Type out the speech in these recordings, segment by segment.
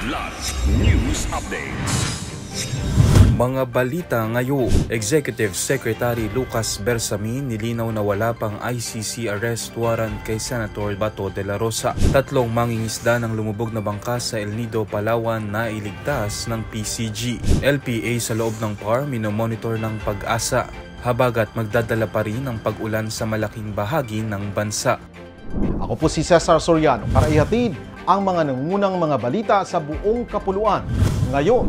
Kidlat News Updates. Mga balita ngayon, Executive Secretary Lucas Bersamin nilinaw na wala pang ICC arrest warrant kay Senator Bato de la Rosa. Tatlong mangingisda ng lumubog na bangka sa El Nido, Palawan na iligtas ng PCG. LPA sa loob ng PAR minomonitor ng Pag-asa. Habagat magdadala pa rin ang pag-ulan sa malaking bahagi ng bansa. Ako po si Cesar Soriano para ihatid ang mga nangungunang mga balita sa buong kapuluan. Ngayon,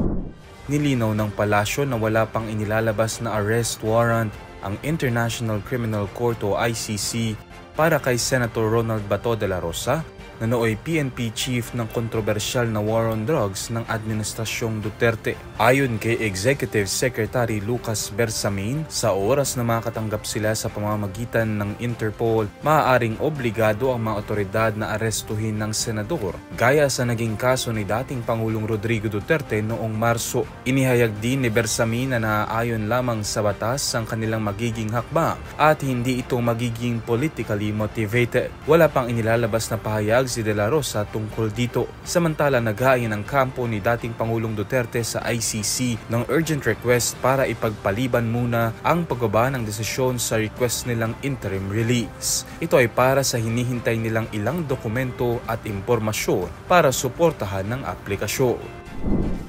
nilinaw ng palasyo na wala pang inilalabas na arrest warrant ang International Criminal Court o ICC para kay Senator Ronald Bato de la Rosa na nooy PNP chief ng kontrobersyal na war on drugs ng Administrasyong Duterte. Ayon kay Executive Secretary Lucas Bersamin, sa oras na makatanggap sila sa pamamagitan ng Interpol, maaaring obligado ang mga otoridad na arestuhin ng senador, gaya sa naging kaso ni dating Pangulong Rodrigo Duterte noong Marso. Inihayag din ni Bersamin na naaayon lamang sa batas ang kanilang magiging hakbang at hindi ito magiging politically motivated. Wala pang inilalabas na pahayag si De La Rosa tungkol dito. Samantala, naghain ang kampo ni dating Pangulong Duterte sa ICC ng urgent request para ipagpaliban muna ang pagbaba ng desisyon sa request nilang interim release. Ito ay para sa hinihintay nilang ilang dokumento at impormasyon para suportahan ng aplikasyon.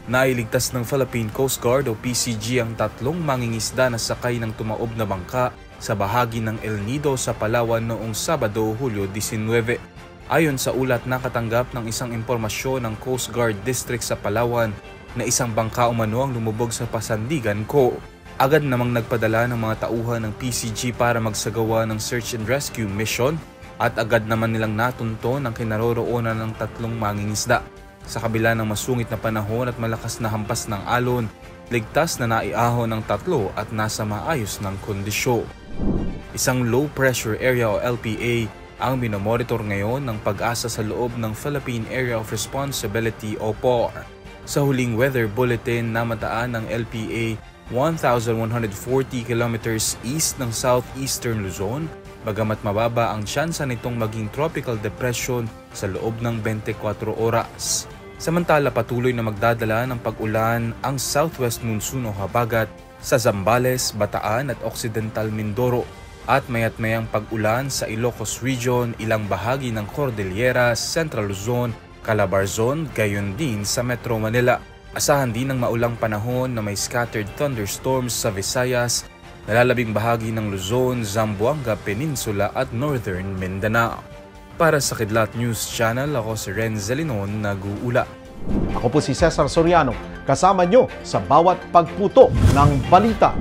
Nailigtas ng Philippine Coast Guard o PCG ang tatlong mangingisda na sakay ng tumaob na bangka sa bahagi ng El Nido sa Palawan noong Sabado, Hulyo 19. Ayon sa ulat, nakatanggap ng isang impormasyon ng Coast Guard District sa Palawan na isang bangka umano ang lumubog sa Pasandigan Cove. Agad namang nagpadala ng mga tauhan ng PCG para magsagawa ng search and rescue mission at agad naman nilang natunton ang kinaroroonan ng tatlong mangingisda. Sa kabila ng masungit na panahon at malakas na hampas ng alon, ligtas na naiahon ng tatlo at nasa maayos ng kondisyon. Isang low pressure area o LPA ang minomonitor ngayon ng Pag-asa sa loob ng Philippine Area of Responsibility o PAR. Sa huling weather bulletin, namataan ng LPA 1,140 kilometers east ng southeastern Luzon, bagamat mababa ang tsansa nitong maging tropical depression sa loob ng 24 oras. Samantala, patuloy na magdadala ng pag-ulan ang southwest monsoon o habagat sa Zambales, Bataan at Occidental Mindoro, at mayat-mayang pag-ulan sa Ilocos Region, ilang bahagi ng Cordillera, Central Luzon, Calabarzon, gayon din sa Metro Manila. Asahan din ng maulang panahon na may scattered thunderstorms sa Visayas, nalalabing bahagi ng Luzon, Zamboanga Peninsula at Northern Mindanao. Para sa Kidlat News Channel, ako si Renzo Linon, nag-uula. ako po si Cesar Soriano, kasama nyo sa bawat pagputo ng balita.